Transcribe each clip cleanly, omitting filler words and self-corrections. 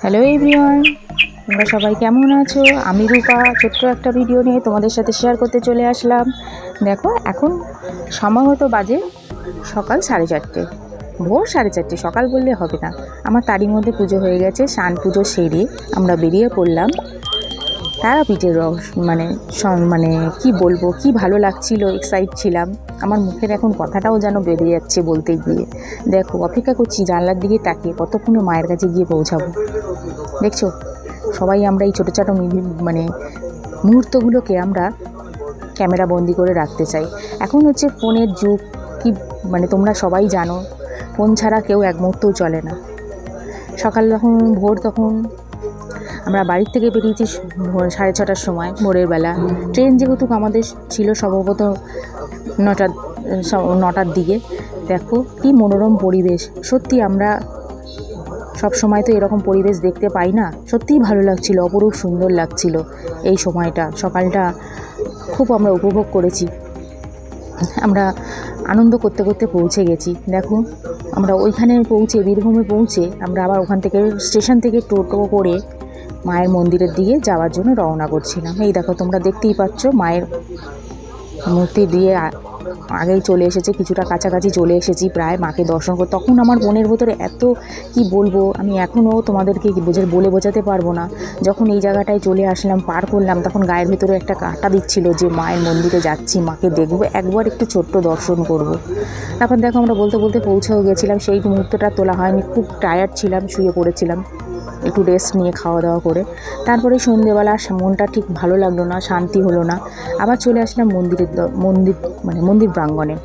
Hello everyone, তোমরা সবাই কেমন আছো? আমি রূপা ছোট্ট একটা ভিডিও নিয়ে তোমাদের সাথে শেয়ার করতে চলে আসলাম। দেখো এখন সম্ভবত বাজে সকাল 4:30, ভোর 4:30, সকাল বললে হবে না। আমার তারই মধ্যে পুজো হয়ে গেছে। স্নান পুজো সেরে আমরা বেরিয়ে পড়লাম তারাপীঠের মানে কি বলবো, কি ভালো লাগছিল, এক্সাইট ছিলাম। আমার মুখের এখন কথাটাও যেন বেরিয়ে যাচ্ছে বলতে গিয়ে। দেখো অপেক্ষা করছি জানলার দিকে তাকিয়ে কতক্ষণে মায়ের কাছে গিয়ে পৌঁছাবো। দেখছো সবাই আমরা এই ছোটো ছোটো মুহূর্তগুলোকে আমরা ক্যামেরা বন্দি করে রাখতে চাই। এখন হচ্ছে ফোনের যুগ, কি তোমরা সবাই জানো ফোন ছাড়া কেউ এক মুহূর্তও চলে না। সকাল যখন ভোর, তখন আমরা বাড়ির থেকে বেরিয়েছি ভোর 6:30টার সময়, ভোরের বেলা। ট্রেন যেহেতু আমাদের ছিল সম্ভবত 9টার দিকে। দেখো কি মনোরম পরিবেশ, সত্যি আমরা সব সময় তো এরকম পরিবেশ দেখতে পাই না। সত্যিই ভালো লাগছিল, অপরূপ সুন্দর লাগছিল এই সময়টা। সকালটা খুব আমরা উপভোগ করেছি। আমরা আনন্দ করতে করতে পৌঁছে গেছি। দেখো আমরা ওইখানে পৌঁছে, বীরভূমে পৌঁছে আমরা আবার ওখান থেকে স্টেশন থেকে টোটো করে মায়ের মন্দিরের দিকে যাওয়ার জন্য রওনা করছিলাম। এই দেখো তোমরা দেখতেই পাচ্ছ মায়ের মূর্তি দিয়ে আগেই চলে এসেছে, কিছুটা কাছাকাছি চলে এসেছি প্রায় মাকে দর্শন করতে। তখন আমার মনের ভেতরে এত কি বলবো, আমি এখনও তোমাদেরকে বলে বোঝাতে পারবো না। যখন এই জায়গাটায় চলে আসলাম, পার করলাম, তখন গায়ের ভেতরে একটা কাঁটা দিচ্ছিল যে মায়ের মন্দিরে যাচ্ছি, মাকে দেখবো, একবার একটু ছোট্ট দর্শন করব। তারপর দেখো আমরা বলতে বলতে পৌঁছেও গেছিলাম। সেই মুহূর্তটা তোলা হয়নি, খুব টায়ার্ড ছিলাম, শুয়ে পড়েছিলাম একটু রেস্ট নিয়ে খাওয়া দাওয়া করে। তারপরে সন্ধ্যেবেলা মনটা ঠিক ভালো লাগলো না, শান্তি হলো না। আবার চলে আসলাম মন্দির প্রাঙ্গণে।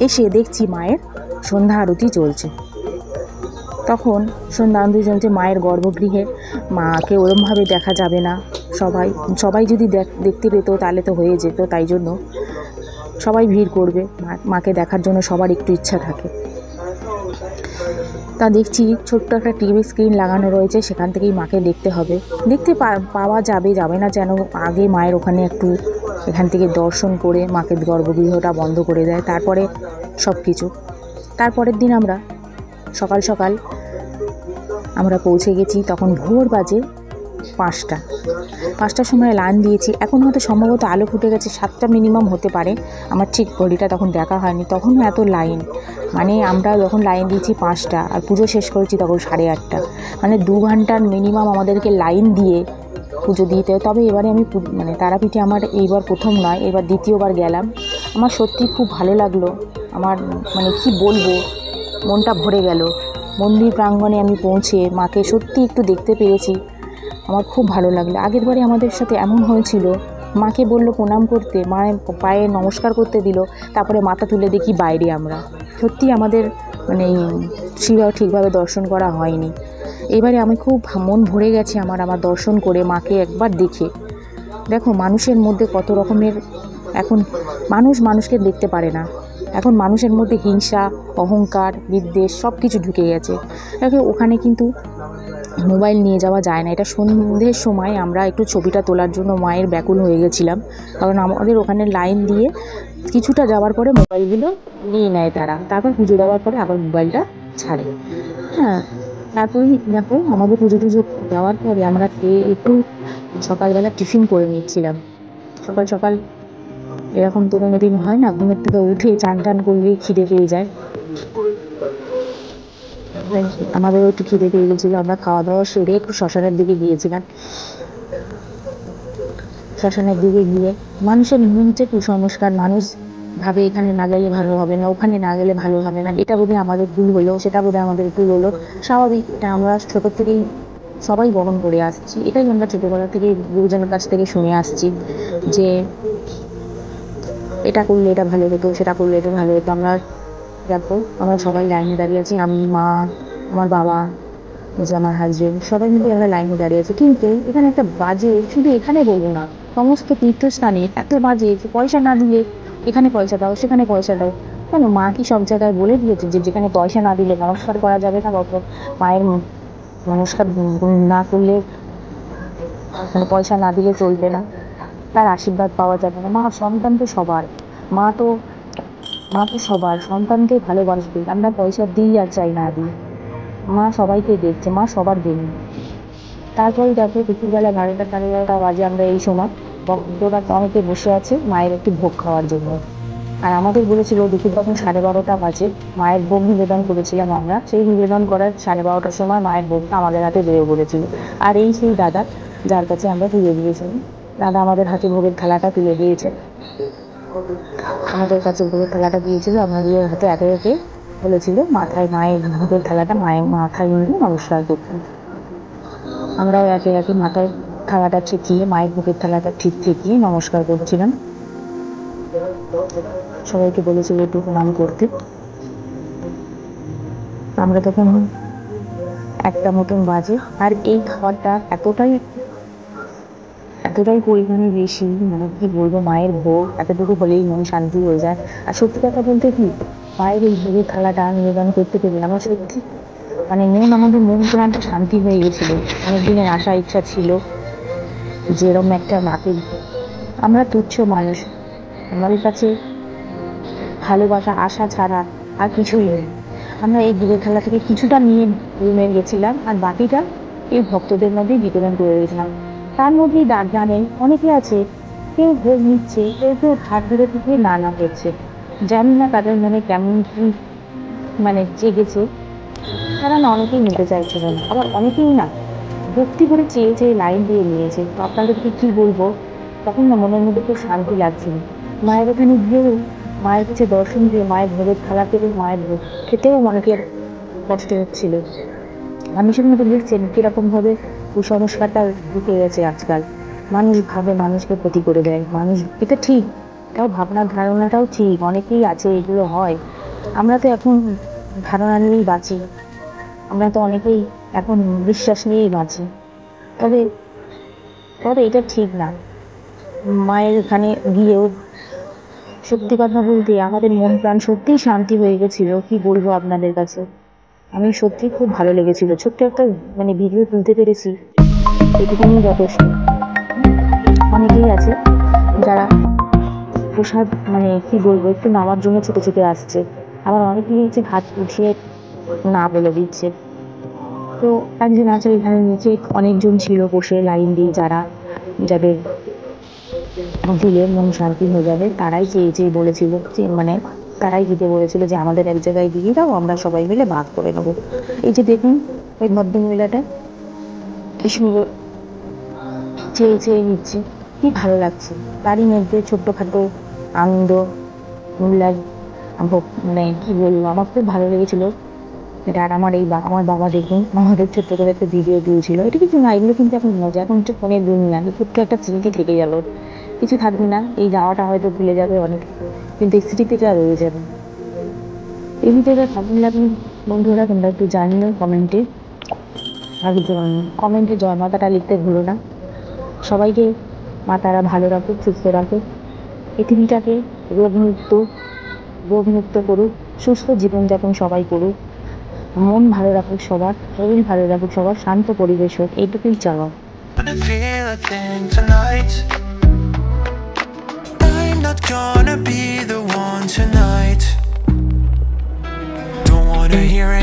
এসে দেখছি মায়ের সন্ধ্যা আরতি চলছে। তখন সন্ধ্যা আরতি চলছে মায়ের গর্ভগৃহে। মাকে ওরমভাবে দেখা যাবে না, সবাই যদি দেখতে পেত তাহলে তো হয়ে যেত। তাই জন্য সবাই ভিড় করবে, মাকে দেখার জন্য সবার একটু ইচ্ছা থাকে। তা দেখছি ছোট্ট একটা টিভি স্ক্রিন লাগানো রয়েছে, সেখান থেকেই মাকে দেখতে হবে। পাওয়া যাবে না যেন আগে মায়ের ওখানে একটু এখান থেকে দর্শন করে মাকে গর্ভগৃহটা বন্ধ করে দেয়, তারপরে সব কিছু। তারপরের দিন আমরা সকাল সকাল আমরা পৌঁছে গেছি। তখন ভোর বাজে 5টার সময় লাইন দিয়েছি। এখন হয়তো সম্ভবত আলো ফুটে গেছে, 7টা মিনিমাম হতে পারে, আমার ঠিক ঘড়িটা তখন দেখা হয়নি। তখন এত লাইন, আমরা যখন লাইন দিয়েছি 5টা আর পুজো শেষ করেছি তখন 8:30, 2 ঘন্টার মিনিমাম আমাদেরকে লাইন দিয়ে পুজো দিতে হয়। তবে এবারে আমি তারাপীঠে আমার এইবার প্রথম নয়, এবার দ্বিতীয়বার গেলাম। আমার সত্যি খুব ভালো লাগলো। আমার কি বলবো, মনটা ভরে গেল। মন্দির প্রাঙ্গণে আমি পৌঁছে মাকে সত্যি একটু দেখতে পেরেছি, আমার খুব ভালো লাগলো। আগের বারে আমাদের সাথে এমন হয়েছিল, মাকে বলল প্রণাম করতে, মায়ের পায়ে নমস্কার করতে দিল, তারপরে মাথা তুলে দেখি বাইরে। আমরা সত্যি আমাদের ঠিকভাবে দর্শন করা হয়নি। এবারে আমি খুব মন ভরে গেছে আমার দর্শন করে মাকে একবার দেখে। দেখো মানুষের মধ্যে কত রকমের, এখন মানুষকে দেখতে পারে না। এখন মানুষের মধ্যে হিংসা, অহংকার, বিদ্বেষ সব কিছু ঢুকে গেছে। দেখো ওখানে কিন্তু মোবাইল নিয়ে যাওয়া যায় না। এটা সন্ধ্যের সময় আমরা একটু ছবিটা তোলার জন্য মায়ের ব্যাকুল হয়ে গেছিলাম, কারণ আমাদের ওখানে লাইন দিয়ে কিছুটা যাওয়ার পরে মোবাইলগুলো নিয়ে নেয় তারা, তারপর পুজো দেওয়ার পরে আবার মোবাইলটা ছাড়ে। হ্যাঁ, তারপরে দেখো আমাদের পুজো দেওয়ার পরে আমরা একটু সকালবেলা টিফিন করে নিচ্ছিলাম। সকাল সকাল এরকম তো কোনো দিন হয় না, ঘুমের থেকে উঠে চান করলেই খিদে পেয়ে যায়। আমাদেরও একটু খিদে পেয়ে গেছিলো, আমরা খাওয়া দাওয়া সেরে একটু শ্মশানের দিকে গিয়েছিলাম। শ্মশানের দিকে গিয়ে মানুষের হচ্ছে কুসংস্কার, মানুষ ভাবে এখানে না গেলে ভালো হবে না, ওখানে না গেলে ভালো হবে না, এটা বোধহয় আমাদের ভুল হলো, সেটা বোধহয় আমাদের ভুল হলো। স্বাভাবিক, এটা আমরা ছোটো থেকেই সবাই বরণ করে আসছি। এটাই আমরা ছোটোবেলা থেকে গুরুজনের কাছ থেকে শুনে আসছি যে এটা করলে এটা ভালো হতো, সেটা করলে এটা ভালো হতো। আমরা সবাই লাইনে দাঁড়িয়ে আছি, আমি, মা, আমার বাবা, যে আমার হাজবেন্ড, সবাই মিলে আমরা লাইনে দাঁড়িয়ে আছি। কিন্তু এখানে একটা বাজে, শুধু এখানে বলবো না, সমস্ত তীর্থস্থানে এত বাজে, পয়সা না দিলে এখানে পয়সা দাও, সেখানে পয়সা দাও। কেন মা কি সব জায়গায় বলে দিয়েছে যে যেখানে পয়সা না দিলে নমস্কার করা যাবে না? মায়ের নমস্কার না করলে, পয়সা না দিলে চলবে না, তার আশীর্বাদ পাওয়া যাবে না? সন্তান তো সবার, মা তো সবার, সন্তানকে ভালোবাসবে। আমরা পয়সা দিই আর চাই না দিই, মা সবাইকে দেখছে, মা সবার দেন। তারপরে দেখো দুপুরবেলা 12টা 12:30 বাজে, আমরা এই সময় ভক্তরা অনেকে বসে আছে মায়ের একটু ভোগ খাওয়ার জন্য। আর আমাদের বলেছিল দুপুর তখন 12:30 বাজে, মায়ের ভোগ নিবেদন করেছিলাম আমরা। সেই নিবেদন করার 12:30টার সময় মায়ের ভোগটা আমাদের হাতে বেরিয়ে পড়েছিল। আর এই সেই দাদা যার কাছে আমরা তুলে দিয়েছিলাম, দাদা আমাদের হাতে ভোগের থালাটা তুলে দিয়েছে। আমাদের কাছে ভোগের থালাটা দিয়েছিল, আমাদের হাতে একে একে বলেছিল মাথায় মায়ের ভোগের থালাটা মায়ের মাথায় নিয়ে নমস্কার করতেন। আমরাও একে একে মাথায় থালাটা ঠেকিয়ে মায়ের ভোগের থালাটা ঠিক ঠেকিয়ে নমস্কার করছিলাম। সবাইকে বলেছিল একটু প্রণাম করতে। আমরা তখন 1টা মতন বাজে। আর এই খাবারটা এতটাই পরিমাণে বেশি, মানে কি বলবো, মায়ের ভোগ এতটুকু হলেই মন শান্তি হয়ে যায়। আর সত্যি কথা বলতে কি, মায়ের এই ভোগের থালাটা নিবেদন করতে পেরে আমার সত্যি মানে আমাদের মন প্রাণটা শান্তি হয়ে গেছিলো। অনেকদিনের আশা ইচ্ছা ছিল যেরকম একটা মাকে, আমরা তুচ্ছ মানুষ, আমাদের কাছে ভালোবাসা আশা ছাড়া আর কিছুই নেই। আমরা এই ভোগের থালা থেকে কিছুটা নিয়ে রুমে গেছিলাম, আর বাকিটা এই ভক্তদের মধ্যেই বিতরণ করে দিয়েছিলাম। তার মধ্যেই জানেন অনেকে আছে, কেউ ভোগ নিচ্ছে, কেউ হাত ধরে থেকে না করছে। জানি না তাদের মনে কেমন কি মানে জেগেছে, তারা না অনেকেই নিতে চাইছিল না, আবার অনেকেই না ভক্তি করে চেয়ে চেয়ে লাইন দিয়ে নিয়েছে। তো আপনাদেরকে কী বলবো, তখন না মনের মধ্যে খুব শান্তি লাগছিল। মায়ের ওখানে গিয়েও মায়ের কাছে দর্শন দিয়ে মায়ের ভোগের থালা পেরে মায়ের ভোগ খেতেও অনেকের কষ্ট হচ্ছিল। মানুষের মধ্যে দেখছেন কীরকমভাবে কুসংস্কারটা ঢুকে গেছে আজকাল। মানুষ ভাবে মানুষকে ক্ষতি করে দেয়, মানুষ এটা ঠিক, তাও ভাবনার ধারণাটাও ঠিক, অনেকেই আছে এগুলো হয়। আমরা তো এখন ধারণা নিয়েই বাঁচি, আমরা তো অনেকেই এখন বিশ্বাস নিয়েই বাঁচি। তবে এটা ঠিক না। মায়ের এখানে গিয়েও সত্যি কথা বলতে আমাদের মন প্রাণ সত্যিই শান্তি হয়ে গেছিলো। কি বলবো আপনাদের কাছে, আমি সত্যি খুব ভালো লেগেছিলো। ছোট্ট একটা মানে ভিডিও তুলতে পেরেছি, এটুকুনি যথেষ্ট। অনেকেই আছে যারা প্রসাদ মানে কি বলবো একটু নামার জন্য ছোটো ছোটো আসছে, আবার অনেকেই হচ্ছে হাত উঠিয়ে না বলে দিচ্ছে। তো একজন আছে এখানে নিচে অনেকজন ছিল বসে লাইন দিয়ে, যাদের দিলে মন শান্তি হয়ে যাবে, তারাই চেয়ে বলেছিল যে মানে তারাই দিতে বলেছিল যে আমাদের এক জায়গায় দিয়ে দাও, আমরা সবাই মিলে ভাগ করে নেবো। এই যে দেখুন ওই ভদ্রমহিলাটা কি সুন্দর চেয়ে নিচ্ছে, কি ভালো লাগছে। তারই মধ্যে ছোট্টখাটো আনন্দ উল্লাস, মানে কি বলবো, আমার খুব ভালো লেগেছিলো এটা। আর আমার বাবা দেখুন আমাদের ছোট্ট করে একটা ভিডিও দিয়েছিল। এটা কিছু না, এগুলো কিন্তু এখন মজা, এখন হচ্ছে ফোনের দুনিয়া, ছোট্ট একটা স্মৃতি থেকে গেল, কিছু থাকবে না। এই যাওয়াটা হয়তো ভুলে যাবে অনেক, কিন্তু এই স্মৃতিটা রয়ে যাবে। এই ভিডিওটা থাকলে আপনি বন্ধুরা তোমরা একটু জানিও কমেন্টে, আর কমেন্টে জয় মাতাটা লিখতে ভুলো না। সবাইকে মা তারা ভালো রাখুক, সুস্থ রাখুক, পৃথিবীটাকে রোগমুক্ত করুক, সুস্থ জীবনযাপন সবাই করুক, মন ভালো রাখুক সবার, শরীর ভালো রাখুক সবার, শান্ত পরিবেশ হোক, এইটুকুই চাওয়া। Gonna be the one tonight. Don't wanna hear any